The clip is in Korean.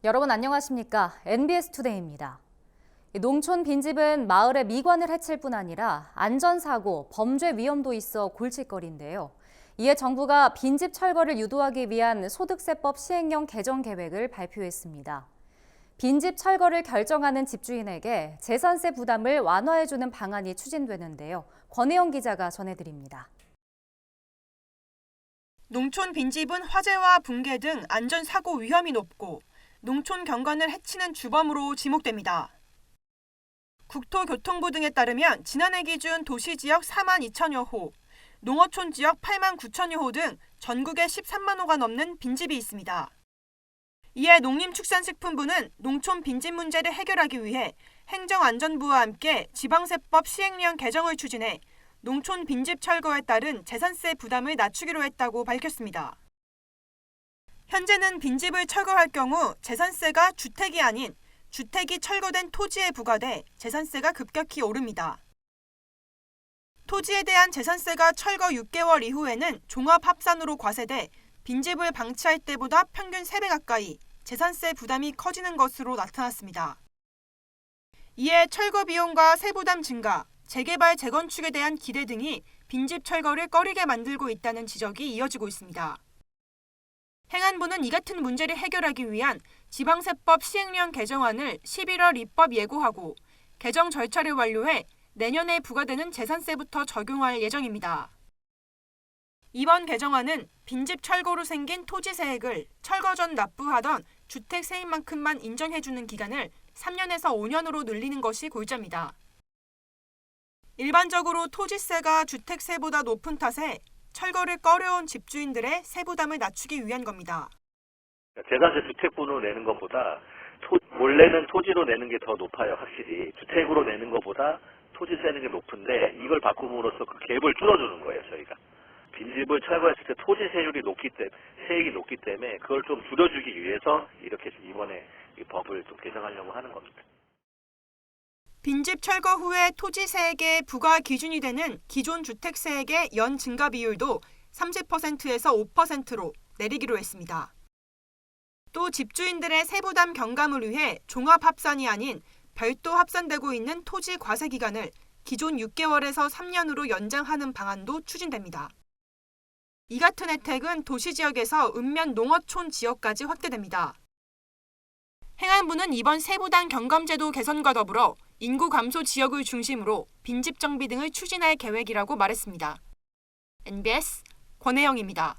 여러분 안녕하십니까? NBS 투데이입니다. 농촌 빈집은 마을의 미관을 해칠 뿐 아니라 안전사고, 범죄 위험도 있어 골칫거리인데요. 이에 정부가 빈집 철거를 유도하기 위한 소득세법 시행령 개정 계획을 발표했습니다. 빈집 철거를 결정하는 집주인에게 재산세 부담을 완화해주는 방안이 추진되는데요. 권혜영 기자가 전해드립니다. 농촌 빈집은 화재와 붕괴 등 안전사고 위험이 높고 농촌 경관을 해치는 주범으로 지목됩니다. 국토교통부 등에 따르면 지난해 기준 도시지역 4만 2천여 호, 농어촌 지역 8만 9천여 호 등 전국에 13만 호가 넘는 빈집이 있습니다. 이에 농림축산식품부는 농촌 빈집 문제를 해결하기 위해 행정안전부와 함께 지방세법 시행령 개정을 추진해 농촌 빈집 철거에 따른 재산세 부담을 낮추기로 했다고 밝혔습니다. 현재는 빈집을 철거할 경우 재산세가 주택이 아닌 주택이 철거된 토지에 부과돼 재산세가 급격히 오릅니다. 토지에 대한 재산세가 철거 6개월 이후에는 종합합산으로 과세돼 빈집을 방치할 때보다 평균 3배 가까이 재산세 부담이 커지는 것으로 나타났습니다. 이에 철거 비용과 세부담 증가, 재개발, 재건축에 대한 기대 등이 빈집 철거를 꺼리게 만들고 있다는 지적이 이어지고 있습니다. 행안부는 이 같은 문제를 해결하기 위한 지방세법 시행령 개정안을 11월 입법 예고하고 개정 절차를 완료해 내년에 부과되는 재산세부터 적용할 예정입니다. 이번 개정안은 빈집 철거로 생긴 토지세액을 철거 전 납부하던 주택세입만큼만 인정해주는 기간을 3년에서 5년으로 늘리는 것이 골자입니다. 일반적으로 토지세가 주택세보다 높은 탓에 철거를 꺼려온 집주인들의 세부담을 낮추기 위한 겁니다. 재산세 주택분으로 내는 것보다 원래는 토지로 내는 게 더 높아요, 확실히. 주택으로 내는 것보다 토지세 내는 게 높은데 이걸 바꿈으로써 그 갭을 줄여주는 거예요, 저희가. 빈집을 철거했을 때 토지세율이 세액이 높기 때문에 그걸 좀 줄여주기 위해서 이렇게 이번에 이 법을 좀 개정하려고 하는 겁니다. 빈집 철거 후에 토지세액의 부과 기준이 되는 기존 주택세액의 연 증가 비율도 30%에서 5%로 내리기로 했습니다. 또 집주인들의 세부담 경감을 위해 종합합산이 아닌 별도 합산되고 있는 토지 과세 기간을 기존 6개월에서 3년으로 연장하는 방안도 추진됩니다. 이 같은 혜택은 도시지역에서 읍면 농어촌 지역까지 확대됩니다. 행안부는 이번 세부담 경감제도 개선과 더불어 인구 감소 지역을 중심으로 빈집 정비 등을 추진할 계획이라고 말했습니다. NBS 권혜영입니다.